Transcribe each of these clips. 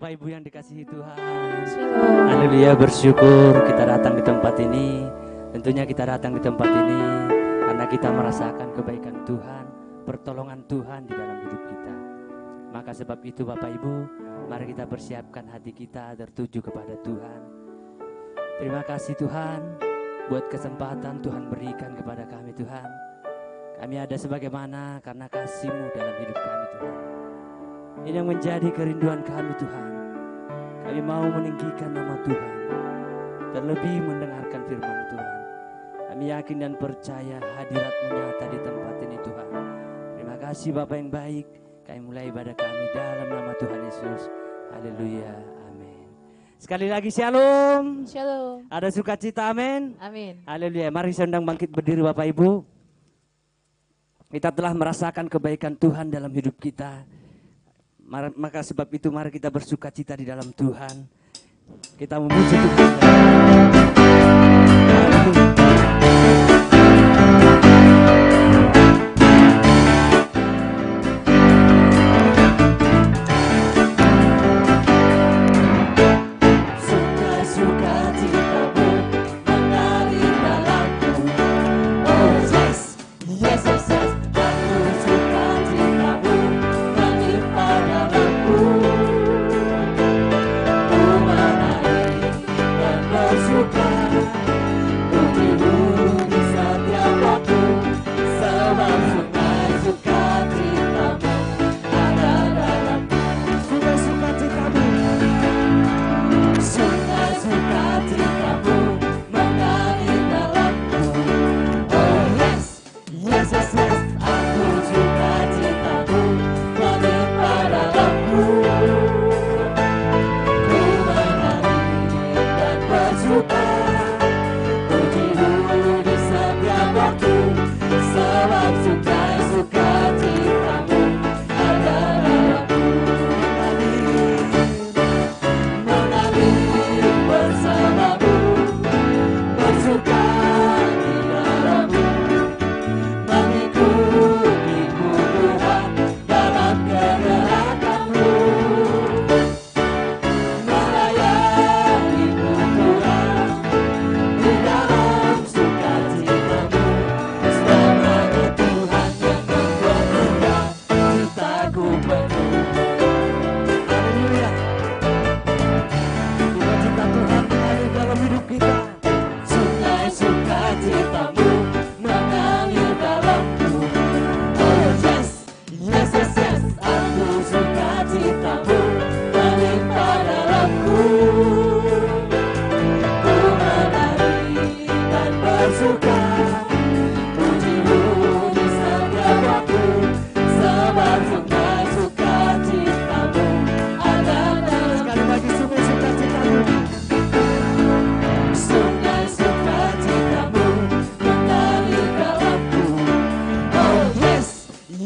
Bapak Ibu yang dikasihi Tuhan. Shalom. Haleluya, bersyukur kita datang di tempat ini. Tentunya kita datang di tempat ini karena kita merasakan kebaikan Tuhan, pertolongan Tuhan di dalam hidup kita. Maka sebab itu Bapak Ibu, mari kita persiapkan hati kita tertuju kepada Tuhan. Terima kasih Tuhan buat kesempatan Tuhan berikan kepada kami Tuhan. Kami ada sebagaimana karena kasih-Mu dalam hidup kami Tuhan. Ini yang menjadi kerinduan kami Tuhan. Kami mau meninggikan nama Tuhan, terlebih mendengarkan firman Tuhan. Kami yakin dan percaya hadirat-Mu nyata di tempat ini Tuhan. Terima kasih Bapa yang baik. Kami mulai ibadah kami dalam nama Tuhan Yesus. Haleluya, amin. Sekali lagi shalom. Shalom. Ada sukacita, amin. Amin. Haleluya. Mari saya undang bangkit berdiri Bapak Ibu. Kita telah merasakan kebaikan Tuhan dalam hidup kita. Maka sebab itu mari kita bersukacita di dalam Tuhan. Kita memuji Tuhan.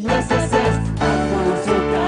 Yes, yes, yes, aku suka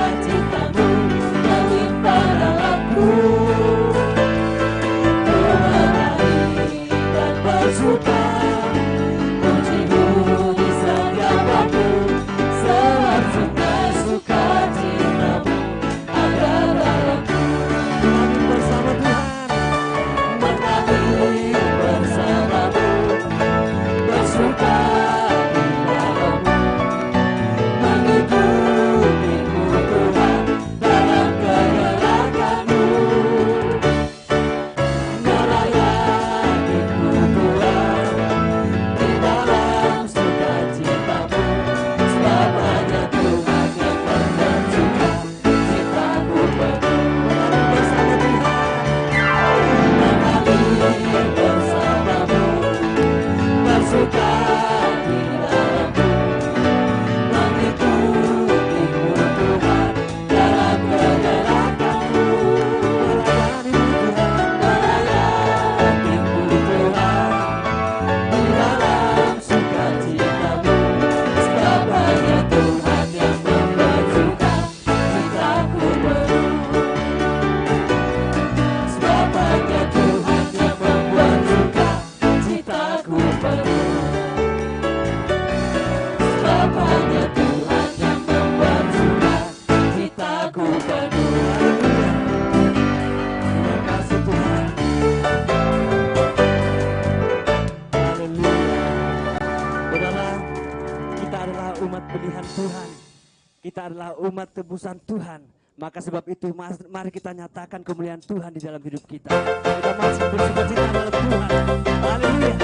adalah umat tebusan Tuhan. Maka sebab itu mari kita nyatakan kemuliaan Tuhan di dalam hidup kita. Kita masih bersukacita dalam Tuhan. Haleluya.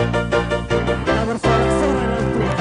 Kita bersorak-sorai dalam Tuhan.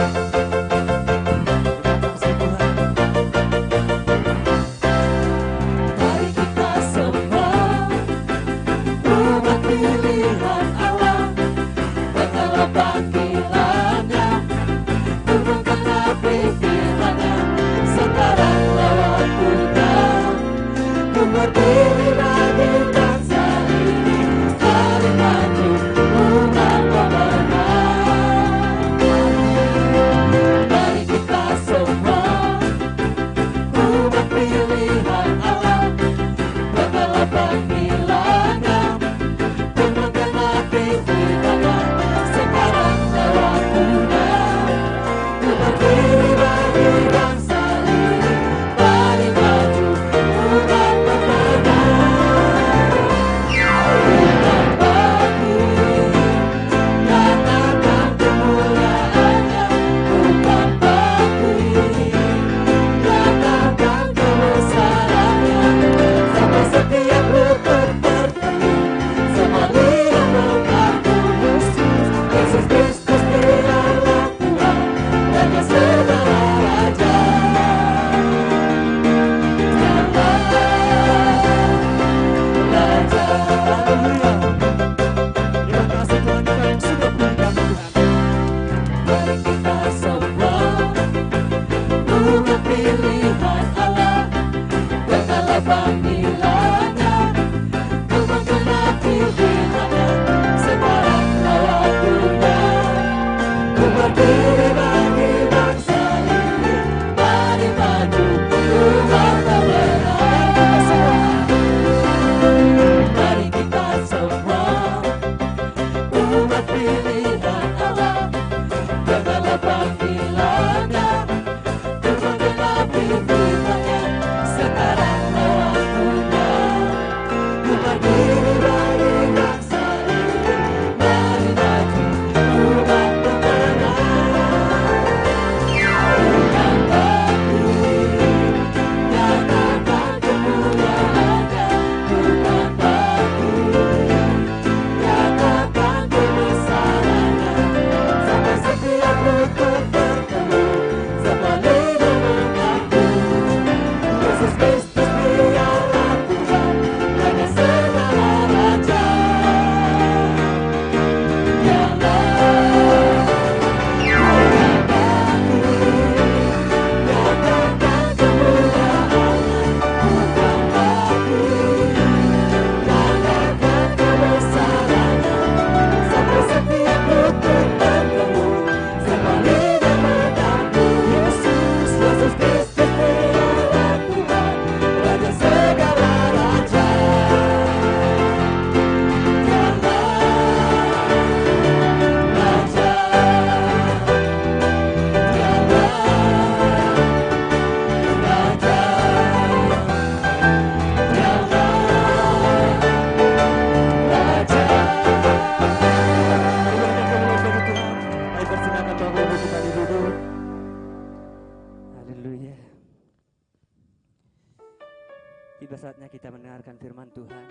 Tiba saatnya kita mendengarkan firman Tuhan.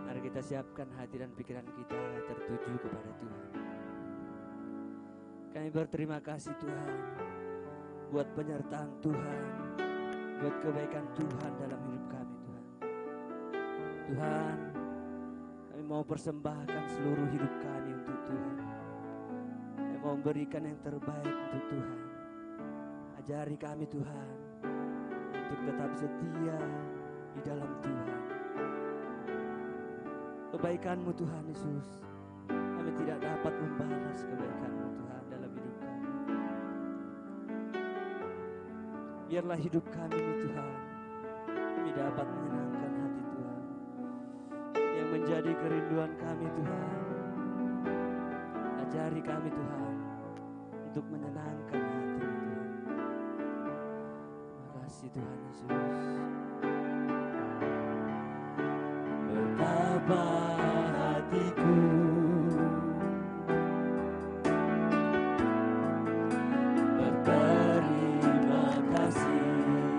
Mari kita siapkan hati dan pikiran kita tertuju kepada Tuhan. Kami berterima kasih Tuhan buat penyertaan Tuhan, buat kebaikan Tuhan dalam hidup kami Tuhan. Tuhan, kami mau persembahkan seluruh hidup kami untuk Tuhan. Kami mau memberikan yang terbaik untuk Tuhan. Ajari kami Tuhan untuk tetap setia di dalam Tuhan. Kebaikan-Mu Tuhan Yesus, kami tidak dapat membalas kebaikan-Mu Tuhan dalam hidup kami. Biarlah hidup kami ini Tuhan, kami dapat menyenangkan hati Tuhan. Yang menjadi kerinduan kami Tuhan, ajari kami Tuhan untuk menyenangkan hati Tuhan. Terima kasih Tuhan Yesus. Betapa hatiku berterima kasih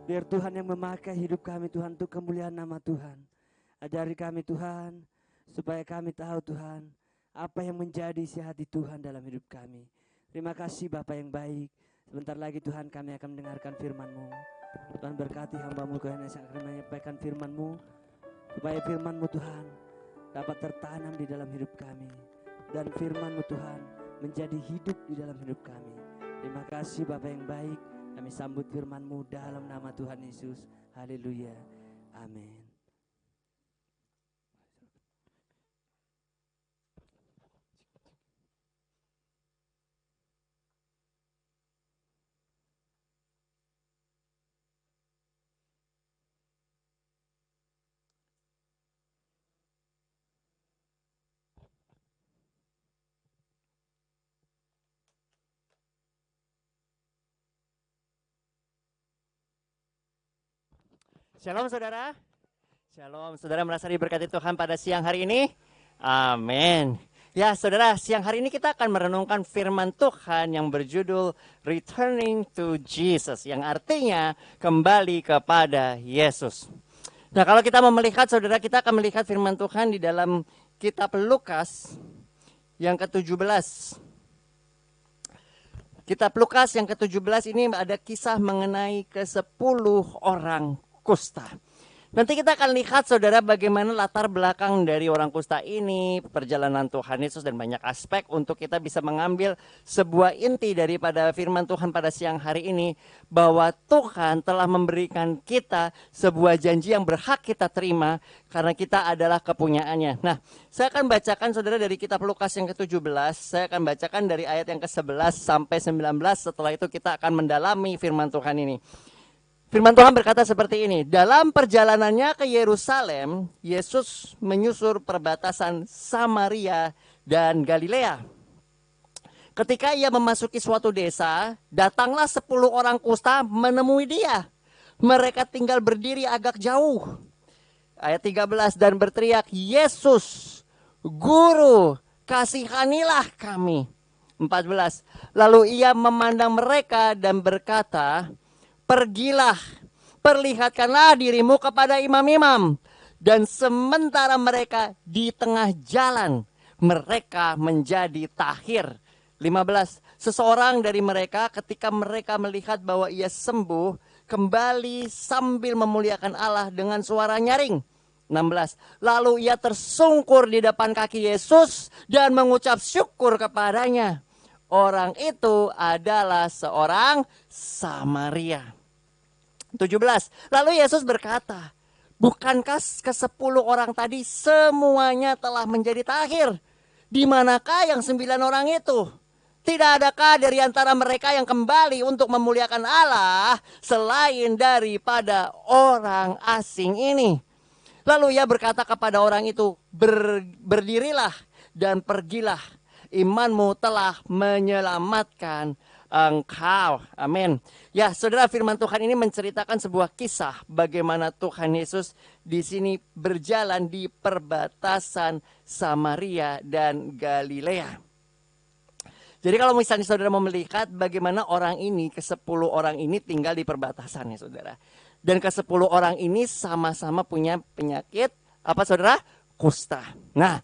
Biar Tuhan yang memakai hidup kami Tuhan untuk kemuliaan nama Tuhan. Ajari kami Tuhan, supaya kami tahu Tuhan, apa yang menjadi isi hati Tuhan dalam hidup kami. Terima kasih Bapa yang baik. Sebentar lagi Tuhan kami akan mendengarkan firman-Mu. Tuhan berkati hamba-Mu Tuhan yang akan menyampaikan firman-Mu, supaya firman-Mu Tuhan dapat tertanam di dalam hidup kami. Dan firman-Mu Tuhan menjadi hidup di dalam hidup kami. Terima kasih Bapa yang baik. Kami sambut firman-Mu dalam nama Tuhan Yesus. Haleluya. Amin. Shalom saudara. Shalom, saudara merasa diberkati Tuhan pada siang hari ini? Amin. Ya saudara, siang hari ini kita akan merenungkan firman Tuhan yang berjudul Returning to Jesus, yang artinya kembali kepada Yesus. Nah kalau kita mau melihat saudara, kita akan melihat firman Tuhan di dalam kitab Lukas yang ke-17. Kitab Lukas yang ke-17 ini ada kisah mengenai ke-10 orang kusta. Nanti kita akan lihat saudara bagaimana latar belakang dari orang kusta ini, perjalanan Tuhan Yesus dan banyak aspek untuk kita bisa mengambil sebuah inti daripada firman Tuhan pada siang hari ini. Bahwa Tuhan telah memberikan kita sebuah janji yang berhak kita terima karena kita adalah kepunyaannya. Nah, saya akan bacakan saudara dari kitab Lukas yang ke-17, saya akan bacakan dari ayat yang ke-11 sampai 19, setelah itu kita akan mendalami firman Tuhan ini. Firman Tuhan berkata seperti ini, dalam perjalanannya ke Yerusalem, Yesus menyusur perbatasan Samaria dan Galilea. Ketika ia memasuki suatu desa, datanglah 10 orang kusta menemui dia. Mereka tinggal berdiri agak jauh. Ayat 13, dan berteriak, Yesus, Guru, kasihanilah kami. 14, lalu ia memandang mereka dan berkata, pergilah, perlihatkanlah dirimu kepada imam-imam. Dan sementara mereka di tengah jalan, mereka menjadi tahir. 15, seseorang dari mereka ketika mereka melihat bahwa ia sembuh, kembali sambil memuliakan Allah dengan suara nyaring. 16, lalu ia tersungkur di depan kaki Yesus dan mengucap syukur kepadanya. Orang itu adalah seorang Samaria. 17. Lalu Yesus berkata, bukankah ke-10 orang tadi semuanya telah menjadi tahir? Di manakah yang 9 orang itu? Tidak adakah dari antara mereka yang kembali untuk memuliakan Allah selain daripada orang asing ini? Lalu ia berkata kepada orang itu, berdirilah dan pergilah. Imanmu telah menyelamatkan engkau. Amin. Ya, saudara, firman Tuhan ini menceritakan sebuah kisah bagaimana Tuhan Yesus di sini berjalan di perbatasan Samaria dan Galilea. Jadi kalau misalnya saudara mau melihat bagaimana orang ini, ke-10 orang ini tinggal di perbatasan ya saudara. Dan ke-10 orang ini sama-sama punya penyakit, apa saudara? Kusta. Nah,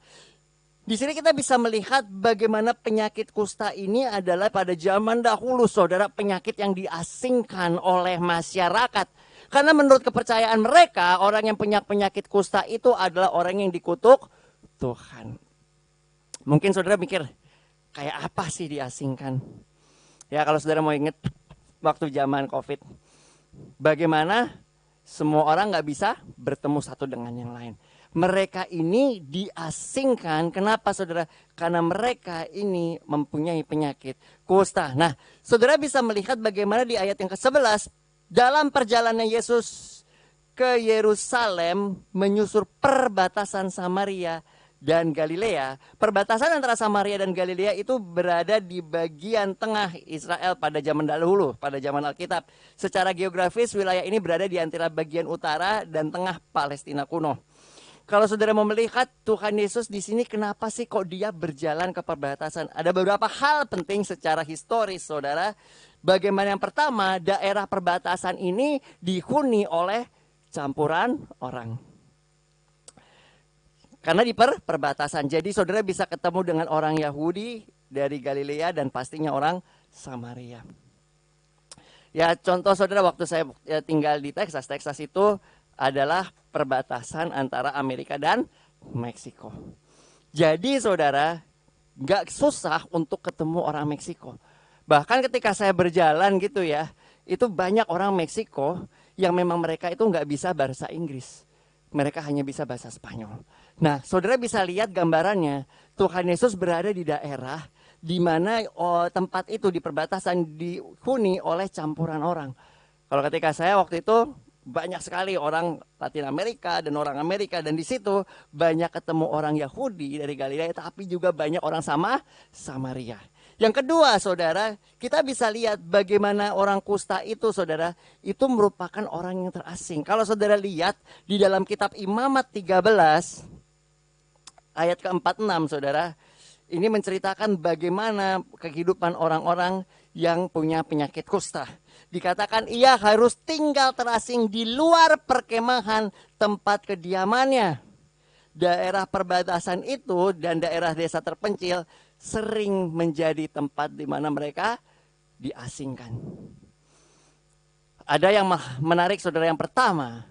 di sini kita bisa melihat bagaimana penyakit kusta ini adalah pada zaman dahulu saudara, penyakit yang diasingkan oleh masyarakat. Karena menurut kepercayaan mereka, orang yang punya penyakit kusta itu adalah orang yang dikutuk Tuhan. Mungkin saudara mikir, kayak apa sih diasingkan? Ya kalau saudara mau ingat waktu zaman COVID, bagaimana semua orang gak bisa bertemu satu dengan yang lain. Mereka ini diasingkan. Kenapa saudara? Karena mereka ini mempunyai penyakit kusta. Nah, saudara bisa melihat bagaimana di ayat yang ke-11. Dalam perjalanan Yesus ke Yerusalem menyusur perbatasan Samaria dan Galilea. Perbatasan antara Samaria dan Galilea itu berada di bagian tengah Israel pada zaman dahulu, pada zaman Alkitab. Secara geografis wilayah ini berada di antara bagian utara dan tengah Palestina kuno. Kalau saudara mau melihat Tuhan Yesus di sini, kenapa sih kok dia berjalan ke perbatasan? Ada beberapa hal penting secara historis, saudara. Bagaimana yang pertama, daerah perbatasan ini dihuni oleh campuran orang. Karena di perbatasan, jadi saudara bisa ketemu dengan orang Yahudi dari Galilea dan pastinya orang Samaria. Ya contoh saudara, waktu saya tinggal di Texas itu adalah perbatasan antara Amerika dan Meksiko. Jadi saudara, gak susah untuk ketemu orang Meksiko. Bahkan ketika saya berjalan gitu ya, itu banyak orang Meksiko yang memang mereka itu gak bisa bahasa Inggris. Mereka hanya bisa bahasa Spanyol. Nah saudara bisa lihat gambarannya, Tuhan Yesus berada di daerah di mana tempat itu di perbatasan dihuni oleh campuran orang. Kalau ketika saya waktu itu banyak sekali orang Latin Amerika dan orang Amerika, dan di situ banyak ketemu orang Yahudi dari Galilea, tapi juga banyak orang Samaria. Yang kedua, saudara, kita bisa lihat bagaimana orang kusta itu, saudara, itu merupakan orang yang terasing. Kalau saudara lihat di dalam kitab Imamat 13, ayat ke-46, saudara, ini menceritakan bagaimana kehidupan orang-orang yang punya penyakit kusta. Dikatakan ia harus tinggal terasing di luar perkemahan tempat kediamannya. Daerah perbatasan itu dan daerah desa terpencil sering menjadi tempat di mana mereka diasingkan. Ada yang menarik, saudara. Yang pertama,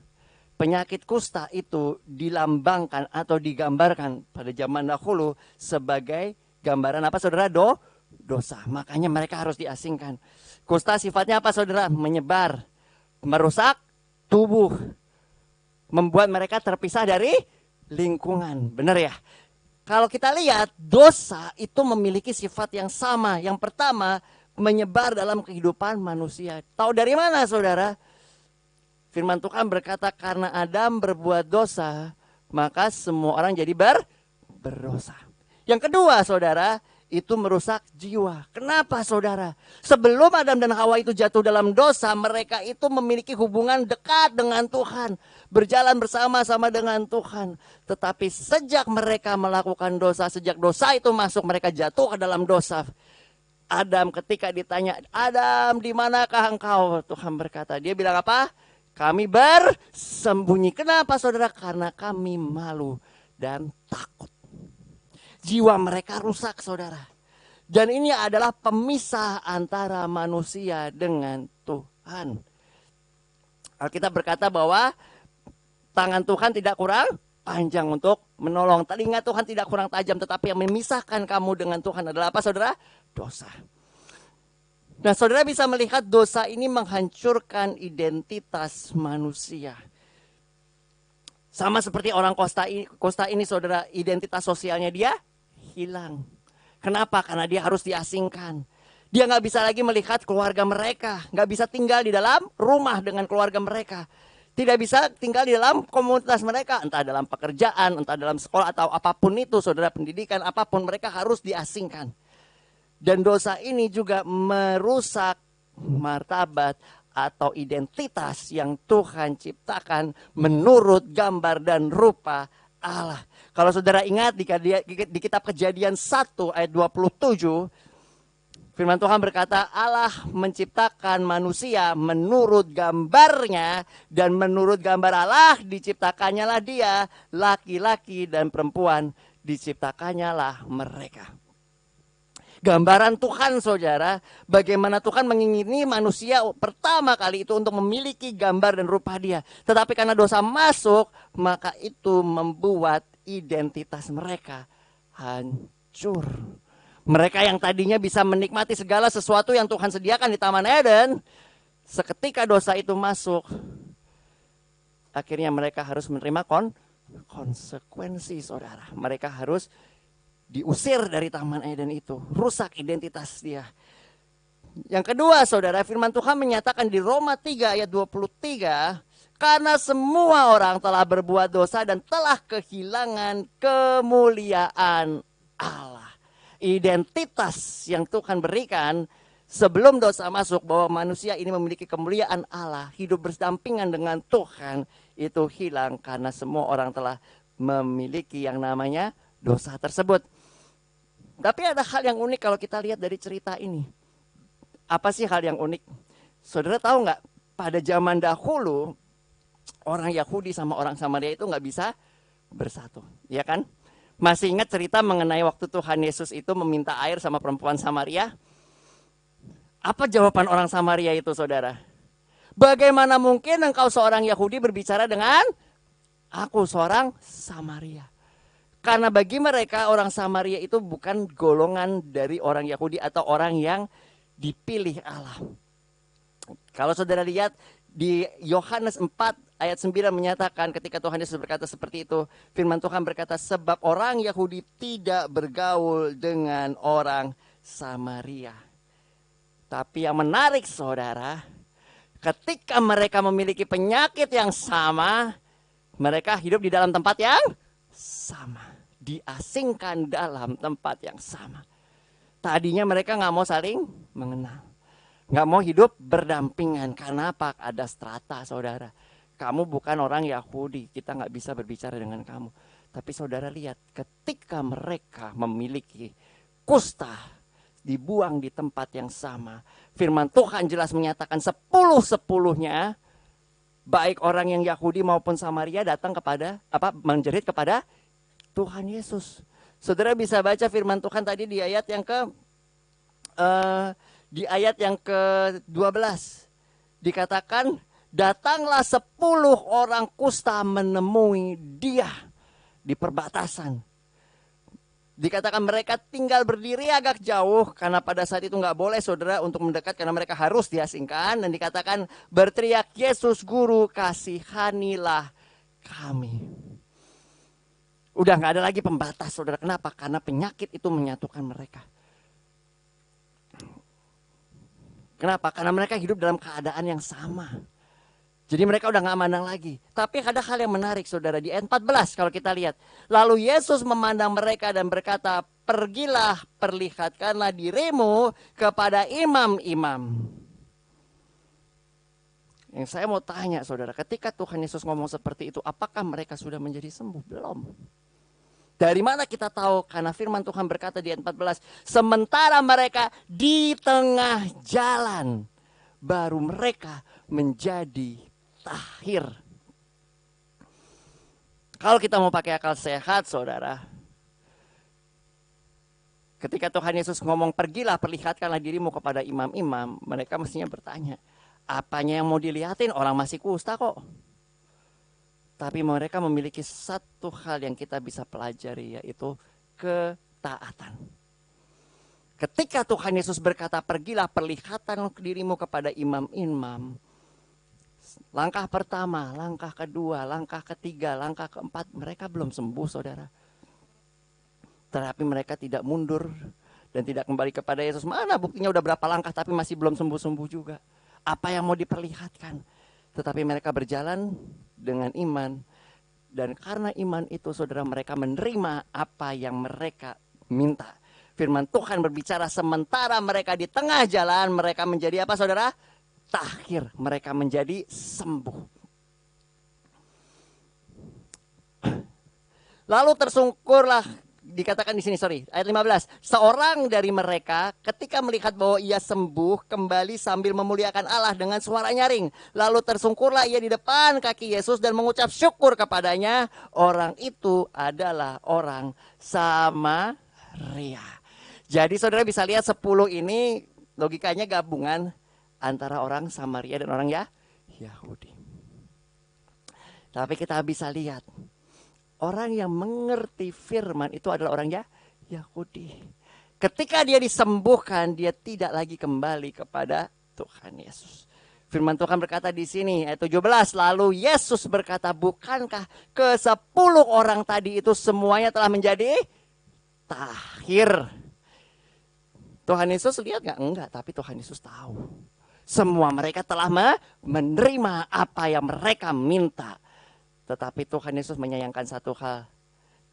penyakit kusta itu dilambangkan atau digambarkan pada zaman dahulu sebagai gambaran apa, saudara? Dosa. Makanya mereka harus diasingkan. Kusta sifatnya apa, saudara? Menyebar, merusak tubuh, membuat mereka terpisah dari lingkungan. Benar ya? Kalau kita lihat, dosa itu memiliki sifat yang sama. Yang pertama, menyebar dalam kehidupan manusia. Tahu dari mana, saudara? Firman Tuhan berkata, karena Adam berbuat dosa, maka semua orang jadi berdosa. Yang kedua, saudara, itu merusak jiwa. Kenapa, saudara? Sebelum Adam dan Hawa itu jatuh dalam dosa, mereka itu memiliki hubungan dekat dengan Tuhan, berjalan bersama-sama dengan Tuhan. Tetapi sejak mereka melakukan dosa, sejak dosa itu masuk, mereka jatuh ke dalam dosa. Adam ketika ditanya, Adam, di manakah engkau? Tuhan berkata, dia bilang apa? Kami bersembunyi. Kenapa, saudara? Karena kami malu dan takut. Jiwa mereka rusak, saudara. Dan ini adalah pemisah antara manusia dengan Tuhan. Alkitab berkata bahwa tangan Tuhan tidak kurang panjang untuk menolong. Telinga Tuhan tidak kurang tajam, tetapi yang memisahkan kamu dengan Tuhan adalah apa, saudara? Dosa. Nah, saudara bisa melihat dosa ini menghancurkan identitas manusia. Sama seperti orang kusta ini, saudara, identitas sosialnya dia hilang. Kenapa? Karena dia harus diasingkan. Dia nggak bisa lagi melihat keluarga mereka, nggak bisa tinggal di dalam rumah dengan keluarga mereka, tidak bisa tinggal di dalam komunitas mereka, entah dalam pekerjaan, entah dalam sekolah atau apapun itu, saudara, pendidikan apapun, mereka harus diasingkan. Dan dosa ini juga merusak martabat atau identitas yang Tuhan ciptakan menurut gambar dan rupa Allah. Kalau saudara ingat di kitab Kejadian 1 ayat 27, firman Tuhan berkata, Allah menciptakan manusia menurut gambarnya, dan menurut gambar Allah diciptakannya lah dia, laki-laki dan perempuan diciptakannya lah mereka. Gambaran Tuhan, saudara, bagaimana Tuhan mengingini manusia pertama kali itu untuk memiliki gambar dan rupa dia. Tetapi karena dosa masuk, maka itu membuat identitas mereka hancur. Mereka yang tadinya bisa menikmati segala sesuatu yang Tuhan sediakan di Taman Eden, seketika dosa itu masuk, akhirnya mereka harus menerima konsekuensi, saudara. Mereka harus diusir dari Taman Eden itu, rusak identitas dia. Yang kedua, saudara, firman Tuhan menyatakan di Roma 3 ayat 23, karena semua orang telah berbuat dosa dan telah kehilangan kemuliaan Allah. Identitas yang Tuhan berikan sebelum dosa masuk, bahwa manusia ini memiliki kemuliaan Allah, hidup berdampingan dengan Tuhan, itu hilang karena semua orang telah memiliki yang namanya dosa tersebut. Tapi ada hal yang unik kalau kita lihat dari cerita ini. Apa sih hal yang unik? Saudara tahu nggak? Pada zaman dahulu, orang Yahudi sama orang Samaria itu nggak bisa bersatu. Ya kan? Masih ingat cerita mengenai waktu Tuhan Yesus itu meminta air sama perempuan Samaria? Apa jawaban orang Samaria itu, saudara? Bagaimana mungkin engkau seorang Yahudi berbicara dengan aku seorang Samaria? Karena bagi mereka orang Samaria itu bukan golongan dari orang Yahudi atau orang yang dipilih Allah. Kalau saudara lihat di Yohanes 4 ayat 9 menyatakan ketika Tuhan Yesus berkata seperti itu, firman Tuhan berkata, sebab orang Yahudi tidak bergaul dengan orang Samaria. Tapi yang menarik, saudara, ketika mereka memiliki penyakit yang sama, mereka hidup di dalam tempat yang sama, diasingkan dalam tempat yang sama. Tadinya mereka nggak mau saling mengenal. Nggak mau hidup berdampingan. Karena apa? Ada strata, saudara. Kamu bukan orang Yahudi, kita nggak bisa berbicara dengan kamu. Tapi saudara lihat, ketika mereka memiliki kusta, dibuang di tempat yang sama. Firman Tuhan jelas menyatakan 10-10-nya, baik orang yang Yahudi maupun Samaria datang kepada, menjerit kepada Tuhan Yesus. Saudara bisa baca firman Tuhan tadi di ayat yang ke-12. Dikatakan, datanglah 10 orang kusta menemui dia di perbatasan. Dikatakan mereka tinggal berdiri agak jauh, karena pada saat itu nggak boleh saudara untuk mendekat karena mereka harus diasingkan. Dan dikatakan berteriak, Yesus Guru, kasihanilah kami. Udah nggak ada lagi pembatas saudara. Kenapa? Karena penyakit itu menyatukan mereka. Kenapa? Karena mereka hidup dalam keadaan yang sama. Jadi mereka udah gak mandang lagi. Tapi ada hal yang menarik saudara. Di ayat 14 kalau kita lihat. Lalu Yesus memandang mereka dan berkata, pergilah, perlihatkanlah dirimu kepada imam-imam. Yang saya mau tanya saudara, ketika Tuhan Yesus ngomong seperti itu, apakah mereka sudah menjadi sembuh? Belum. Dari mana kita tahu? Karena firman Tuhan berkata di ayat 14, sementara mereka di tengah jalan, baru mereka menjadi tahir. Kalau kita mau pakai akal sehat saudara, ketika Tuhan Yesus ngomong pergilah perlihatkanlah dirimu kepada imam-imam, mereka mestinya bertanya, apanya yang mau dilihatin? Orang masih kusta kok. Tapi mereka memiliki satu hal yang kita bisa pelajari, yaitu ketaatan. Ketika Tuhan Yesus berkata pergilah perlihatkan dirimu kepada imam-imam, langkah pertama, langkah kedua, langkah ketiga, langkah keempat, mereka belum sembuh saudara. Tetapi mereka tidak mundur dan tidak kembali kepada Yesus. Mana buktinya udah berapa langkah tapi masih belum sembuh-sembuh juga. Apa yang mau diperlihatkan? Tetapi mereka berjalan dengan iman. Dan karena iman itu saudara, mereka menerima apa yang mereka minta. Firman Tuhan berbicara sementara mereka di tengah jalan, mereka menjadi apa saudara? Tahir, mereka menjadi sembuh. Lalu tersungkurlah, dikatakan di sini, ayat 15. Seorang dari mereka ketika melihat bahwa ia sembuh, kembali sambil memuliakan Allah dengan suara nyaring. Lalu tersungkurlah ia di depan kaki Yesus dan mengucap syukur kepadanya. Orang itu adalah orang Samaria. Jadi saudara bisa lihat 10 ini logikanya gabungan antara orang Samaria dan orang Yahudi. Tapi kita bisa lihat, orang yang mengerti firman itu adalah orang Yahudi. Ketika dia disembuhkan, dia tidak lagi kembali kepada Tuhan Yesus. Firman Tuhan berkata di sini, ayat 17, lalu Yesus berkata, bukankah ke-10 orang tadi itu semuanya telah menjadi tahir? Tuhan Yesus lihat gak? Enggak, tapi Tuhan Yesus tahu. Semua mereka telah menerima apa yang mereka minta. Tetapi Tuhan Yesus menyayangkan satu hal.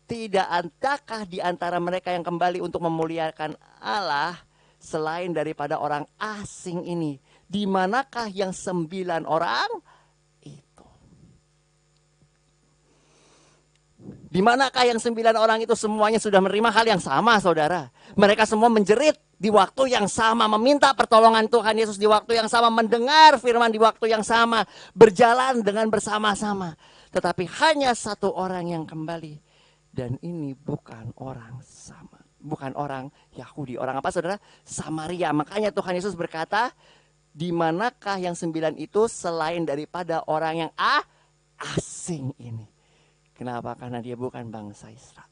Tidak adakah di antara mereka yang kembali untuk memuliakan Allah selain daripada orang asing ini? Di manakah yang 9 orang itu? Di manakah yang 9 orang itu semuanya sudah menerima hal yang sama saudara? Mereka semua menjerit di waktu yang sama, meminta pertolongan Tuhan Yesus di waktu yang sama, mendengar firman di waktu yang sama, berjalan dengan bersama-sama. Tetapi hanya 1 orang yang kembali. Dan ini bukan orang sama, bukan orang Yahudi. Orang apa saudara? Samaria. Makanya Tuhan Yesus berkata, di manakah yang 9 itu selain daripada orang yang asing ini? Kenapa? Karena dia bukan bangsa Israel.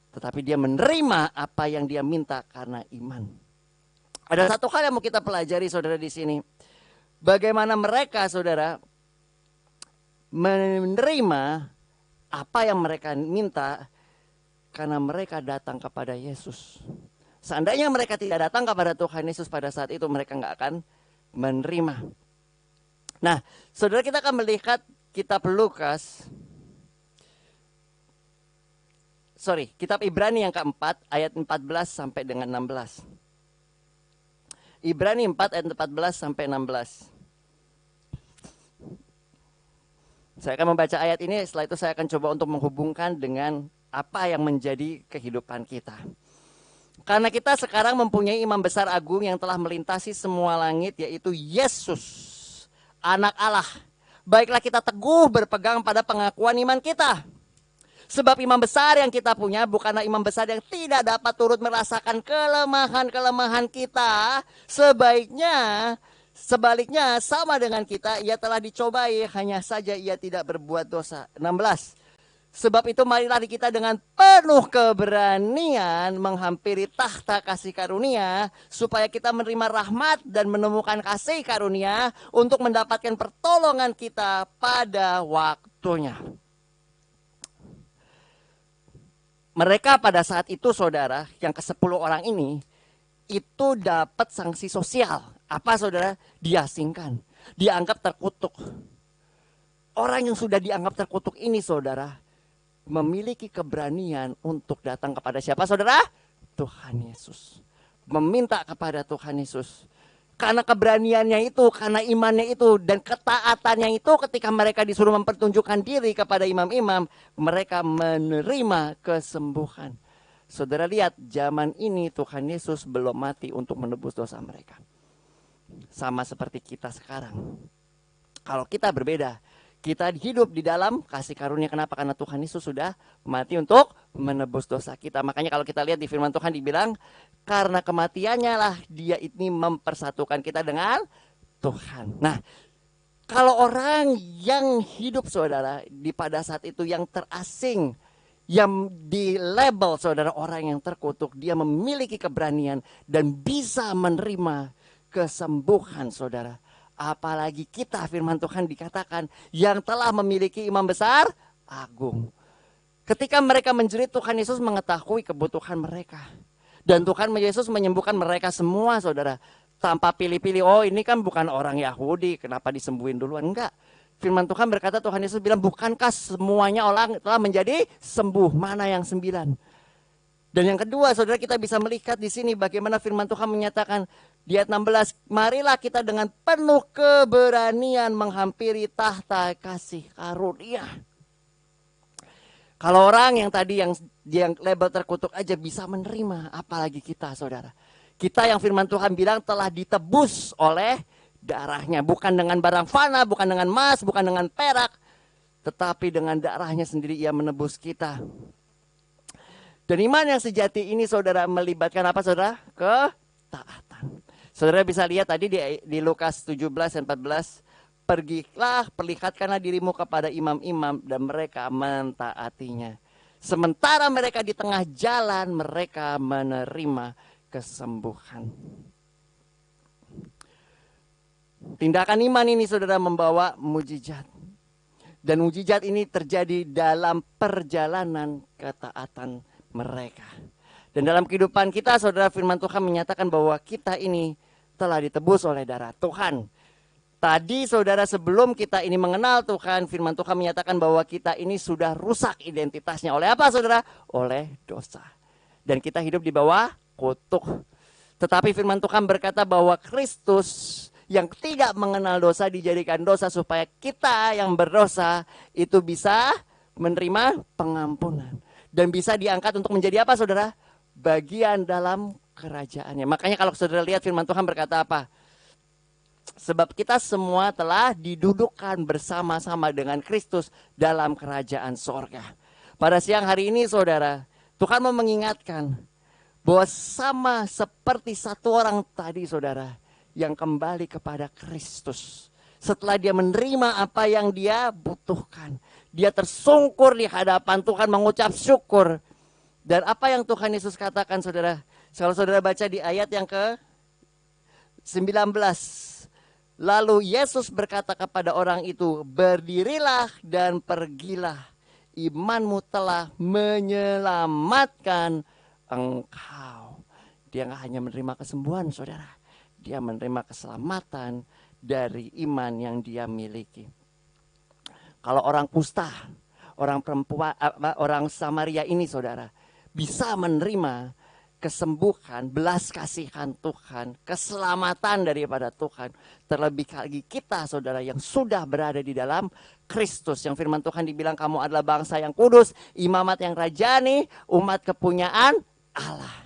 Tetapi dia menerima apa yang dia minta karena iman. Ada satu hal yang mau kita pelajari saudara di sini. Bagaimana mereka saudara menerima apa yang mereka minta karena mereka datang kepada Yesus. Seandainya mereka tidak datang kepada Tuhan Yesus pada saat itu, mereka nggak akan menerima. Nah, saudara, kita akan melihat kitab Lukas kitab Ibrani yang keempat ayat 14 sampai dengan 16. Ibrani 4 ayat 14 sampai 16. Saya akan membaca ayat ini, setelah itu saya akan coba untuk menghubungkan dengan apa yang menjadi kehidupan kita. Karena kita sekarang mempunyai imam besar agung yang telah melintasi semua langit, yaitu Yesus, anak Allah. Baiklah kita teguh berpegang pada pengakuan iman kita. Sebab imam besar yang kita punya bukanlah imam besar yang tidak dapat turut merasakan kelemahan-kelemahan kita. Sebaliknya sama dengan kita, ia telah dicobai, hanya saja ia tidak berbuat dosa. 16. Sebab itu marilah kita dengan penuh keberanian menghampiri tahta kasih karunia, supaya kita menerima rahmat dan menemukan kasih karunia untuk mendapatkan pertolongan kita pada waktunya. Mereka pada saat itu, saudara, yang ke-10 orang ini, itu dapat sanksi sosial. Apa, saudara? Diasingkan, dianggap terkutuk. Orang yang sudah dianggap terkutuk ini, saudara, memiliki keberanian untuk datang kepada siapa, saudara? Tuhan Yesus. Meminta kepada Tuhan Yesus. Karena keberaniannya itu, karena imannya itu, dan ketaatannya itu, ketika mereka disuruh mempertunjukkan diri kepada imam-imam, mereka menerima kesembuhan. Saudara lihat, zaman ini Tuhan Yesus belum mati untuk menebus dosa mereka. Sama seperti kita sekarang. Kalau kita berbeda, kita hidup di dalam kasih karunia. Kenapa? Karena Tuhan Yesus sudah mati untuk menebus dosa kita. Makanya kalau kita lihat di firman Tuhan dibilang, karena kematiannya lah dia ini mempersatukan kita dengan Tuhan. Nah, kalau orang yang hidup, saudara, pada saat itu yang terasing, yang di label, saudara, orang yang terkutuk, dia memiliki keberanian dan bisa menerima kesembuhan, saudara. Apalagi kita, firman Tuhan dikatakan, yang telah memiliki imam besar agung. Ketika mereka menjerit, Tuhan Yesus mengetahui kebutuhan mereka. Dan Tuhan Yesus menyembuhkan mereka semua, saudara. Tanpa pilih-pilih, oh ini kan bukan orang Yahudi, kenapa disembuhin duluan? Enggak. Firman Tuhan berkata, Tuhan Yesus bilang, bukankah semuanya orang telah menjadi sembuh? Mana yang 9? Dan yang kedua, saudara, kita bisa melihat di sini bagaimana firman Tuhan menyatakan di ayat 16, marilah kita dengan penuh keberanian menghampiri tahta kasih karunia. Kalau orang yang tadi yang label terkutuk aja bisa menerima, apalagi kita, saudara. Kita yang firman Tuhan bilang telah ditebus oleh darahnya, bukan dengan barang fana, bukan dengan emas, bukan dengan perak, tetapi dengan darahnya sendiri ia menebus kita. Dan iman yang sejati ini, saudara, melibatkan apa, saudara? Ketaatan. Saudara bisa lihat tadi di Lukas 17 dan 14. Pergilah, perlihatkanlah dirimu kepada imam-imam dan mereka mentaatinya. Sementara mereka di tengah jalan, mereka menerima kesembuhan. Tindakan iman ini, saudara, membawa mujizat. Dan mujizat ini terjadi dalam perjalanan ketaatan mereka. Dan dalam kehidupan kita, saudara, firman Tuhan menyatakan bahwa kita ini telah ditebus oleh darah Tuhan. Tadi, saudara, sebelum kita ini mengenal Tuhan, firman Tuhan menyatakan bahwa kita ini sudah rusak identitasnya. Oleh apa, saudara? Oleh dosa. Dan kita hidup di bawah kutuk. Tetapi firman Tuhan berkata bahwa Kristus yang tidak mengenal dosa dijadikan dosa supaya kita yang berdosa itu bisa menerima pengampunan. Dan bisa diangkat untuk menjadi apa, saudara? Bagian dalam kerajaannya. Makanya kalau saudara lihat firman Tuhan berkata apa? Sebab kita semua telah didudukkan bersama-sama dengan Kristus dalam kerajaan sorga. Pada siang hari ini, saudara, Tuhan mau mengingatkan bahwa sama seperti satu orang tadi, saudara, yang kembali kepada Kristus. Setelah dia menerima apa yang dia butuhkan, dia tersungkur di hadapan Tuhan mengucap syukur. Dan apa yang Tuhan Yesus katakan, saudara? Kalau saudara baca di ayat yang ke-19. Lalu Yesus berkata kepada orang itu, berdirilah dan pergilah. Imanmu telah menyelamatkan engkau. Dia gak hanya menerima kesembuhan, saudara. Dia menerima keselamatan dari iman yang dia miliki. Kalau orang kusta, orang perempuan, orang Samaria ini saudara, bisa menerima kesembuhan, belas kasihan Tuhan, keselamatan daripada Tuhan. Terlebih lagi kita saudara yang sudah berada di dalam Kristus. Yang firman Tuhan dibilang kamu adalah bangsa yang kudus, imamat yang rajani, umat kepunyaan Allah.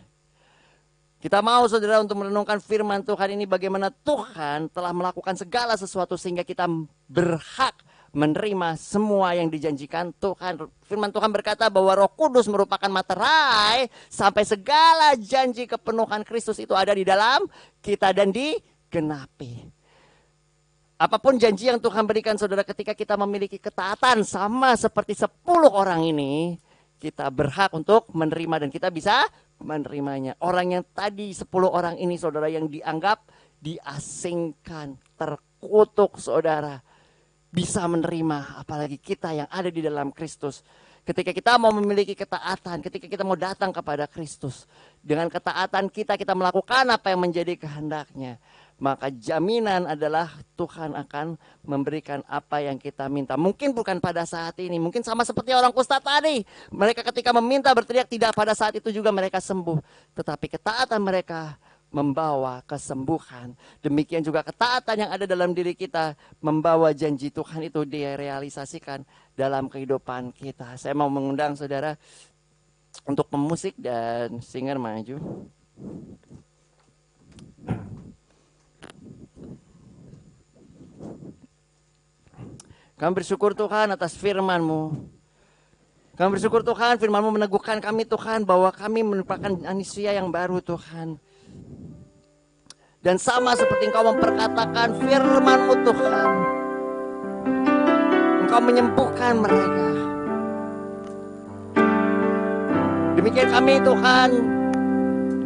Kita mau saudara untuk merenungkan firman Tuhan ini, bagaimana Tuhan telah melakukan segala sesuatu sehingga kita berhak menerima semua yang dijanjikan Tuhan. Firman Tuhan berkata bahwa Roh Kudus merupakan materai sampai segala janji kepenuhan Kristus itu ada di dalam kita dan digenapi. Apapun janji yang Tuhan berikan saudara, ketika kita memiliki ketaatan sama seperti 10 orang ini, kita berhak untuk menerima dan kita bisa menerimanya. Orang yang tadi 10 orang ini saudara yang dianggap diasingkan, terkutuk saudara, bisa menerima, apalagi kita yang ada di dalam Kristus. Ketika kita mau memiliki ketaatan, ketika kita mau datang kepada Kristus, dengan ketaatan kita melakukan apa yang menjadi kehendaknya, maka jaminan adalah Tuhan akan memberikan apa yang kita minta. Mungkin bukan pada saat ini, mungkin sama seperti orang kusta tadi. Mereka ketika meminta berteriak, tidak pada saat itu juga mereka sembuh. Tetapi ketaatan mereka membawa kesembuhan. Demikian juga ketaatan yang ada dalam diri kita membawa janji Tuhan itu direalisasikan dalam kehidupan kita. Saya mau mengundang saudara untuk pemusik dan singer maju. Kami bersyukur Tuhan atas firman-Mu. Kami bersyukur Tuhan, firman-Mu meneguhkan kami Tuhan bahwa kami merupakan manusia yang baru Tuhan. Dan sama seperti Engkau memperkatakan firman-Mu Tuhan, Engkau menyembuhkan mereka. Demikian kami Tuhan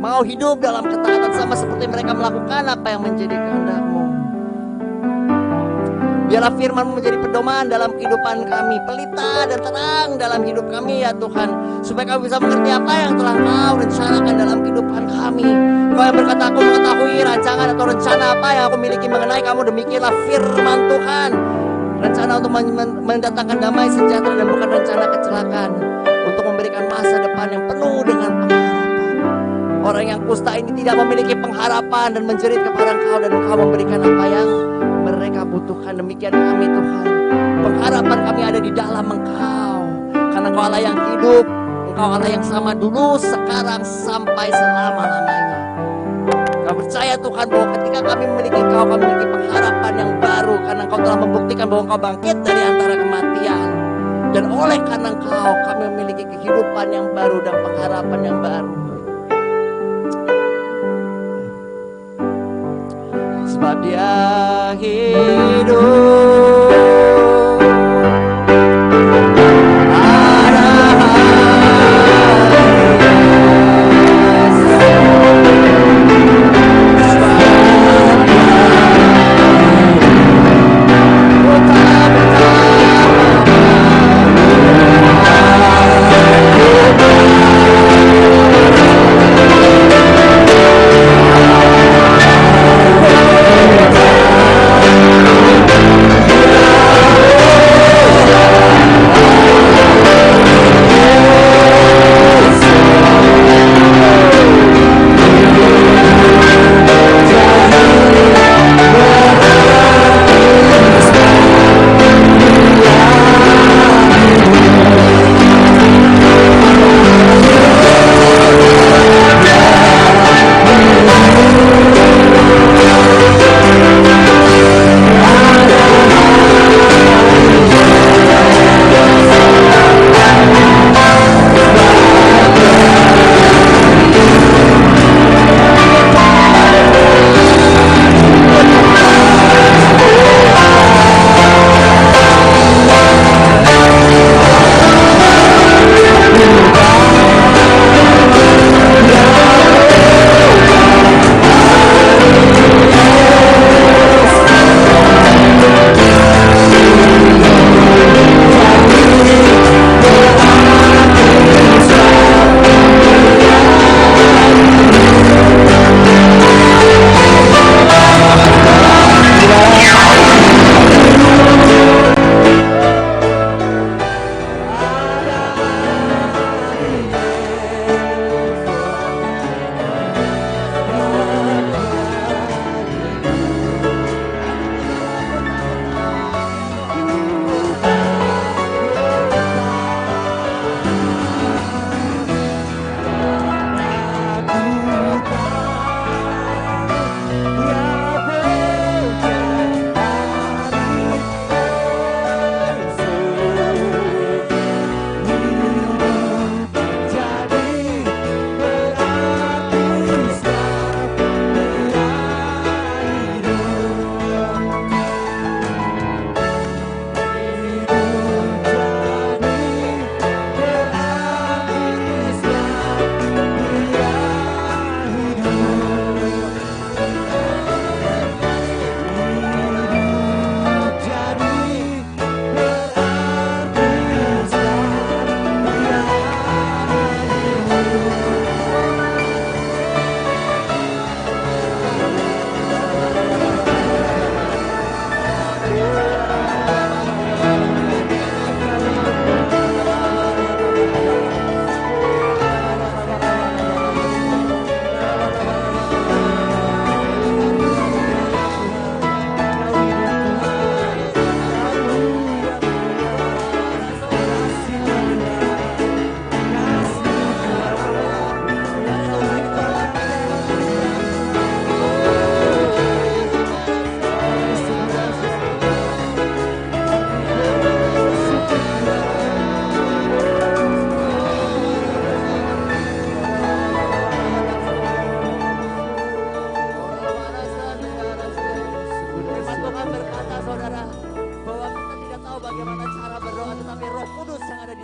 mau hidup dalam ketaatan sama seperti mereka melakukan apa yang menjadi kehendak-Mu. Biarlah firman-Mu menjadi pedoman dalam kehidupan kami, pelita dan terang dalam hidup kami ya Tuhan, supaya kami bisa mengerti apa yang telah Engkau rencanakan dalam kehidupan kami. Engkau yang berkata, aku mengetahui rancangan atau rencana apa yang aku miliki mengenai kamu. Demikianlah firman Tuhan, rencana untuk mendatangkan damai sejahtera dan bukan rencana kecelakaan, untuk memberikan masa depan yang penuh dengan pengharapan. Orang yang kusta ini tidak memiliki pengharapan dan menjerit kepada Engkau, dan Engkau memberikan apa yang mereka butuhkan. Demikian kami Tuhan, pengharapan kami ada di dalam Engkau, karena Engkau Allah yang hidup, Engkau Allah yang sama dulu, sekarang, sampai selama-lamanya. Kami percaya Tuhan bahwa ketika kami memiliki Engkau, kami memiliki pengharapan yang baru, karena Engkau telah membuktikan bahwa Engkau bangkit dari antara kematian. Dan oleh karena Engkau, kami memiliki kehidupan yang baru dan pengharapan yang baru. Sebab Dia hidup,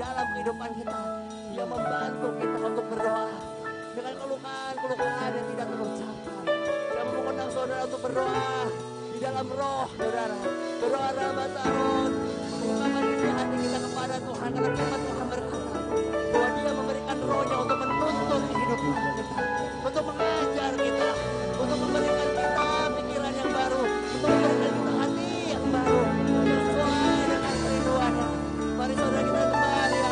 dalam kehidupan kita. Dia membantu kita untuk berdoa dengan keluhan yang tidak terucapkan. Dia mengundang saudara untuk berdoa di dalam roh, saudara. Berdoa dalam bahasa roh, mengungkapkan isi hati kita kepada Tuhan. Karena firman Tuhan berkata bahwa Dia memberikan rohnya untuk menuntun kehidupan kita, untuk mengajar kita, untuk memberikan kita pikiran yang baru, untuk memberikan kita hati yang baru sesuai dengan kerinduannya. Mari saudara kita kembali ya.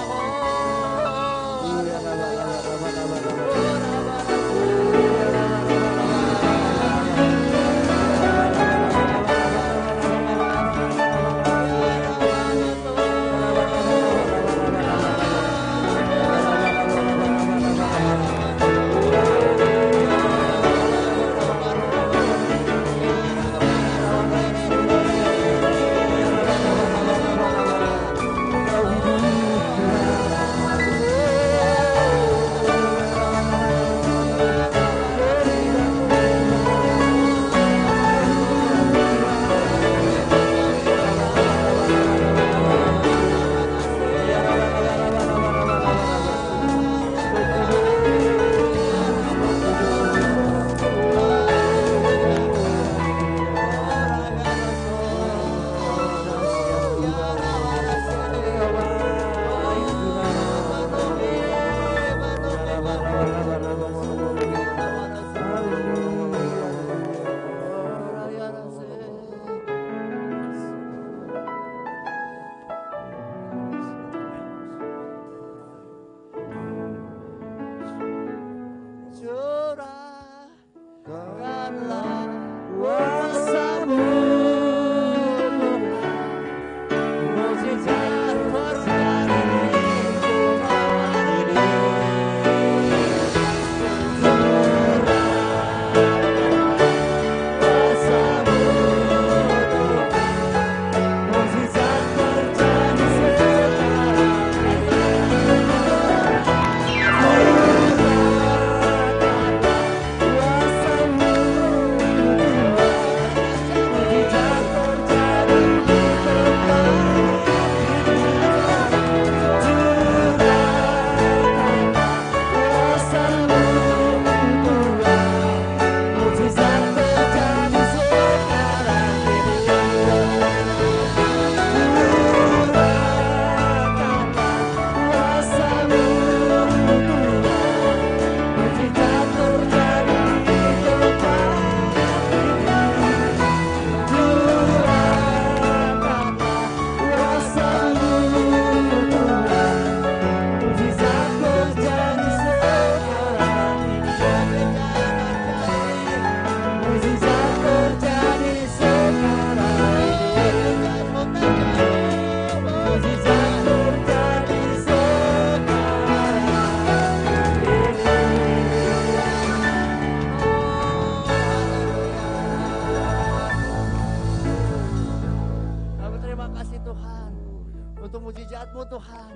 mujizat-Mu Tuhan.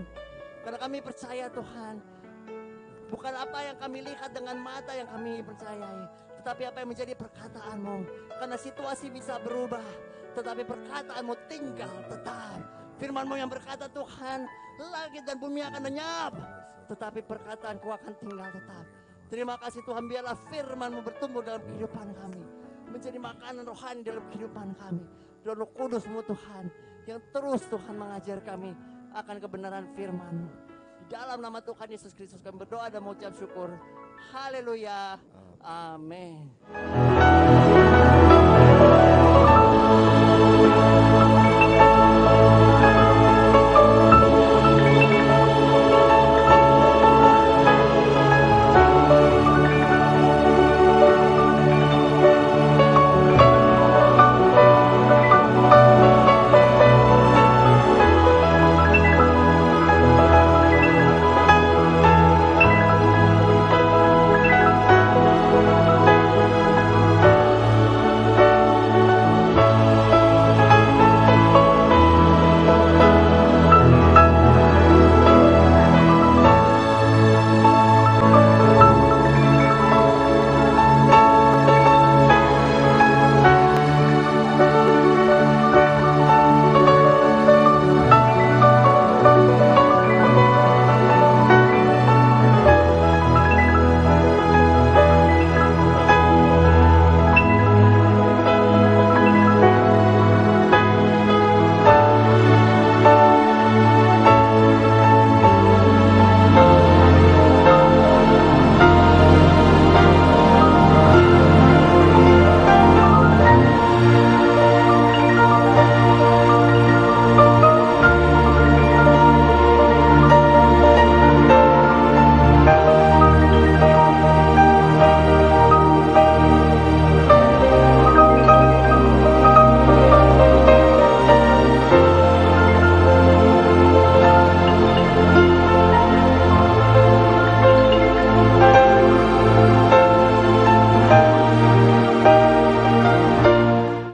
Karena kami percaya Tuhan, bukan apa yang kami lihat dengan mata yang kami percayai, tetapi apa yang menjadi perkataan-Mu. Karena situasi bisa berubah, tetapi perkataan-Mu tinggal tetap. Firman-Mu yang berkata, Tuhan, langit dan bumi akan lenyap, tetapi perkataan-Ku akan tinggal tetap. Terima kasih Tuhan, biarlah firman-Mu bertumbuh dalam kehidupan kami, menjadi makanan rohani dalam kehidupan kami. Dan Roh Kudus-Mu Tuhan, yang terus Tuhan mengajar kami akan kebenaran firman-Mu. Di dalam nama Tuhan Yesus Kristus kami berdoa dan mengucap syukur. Haleluya. Amin.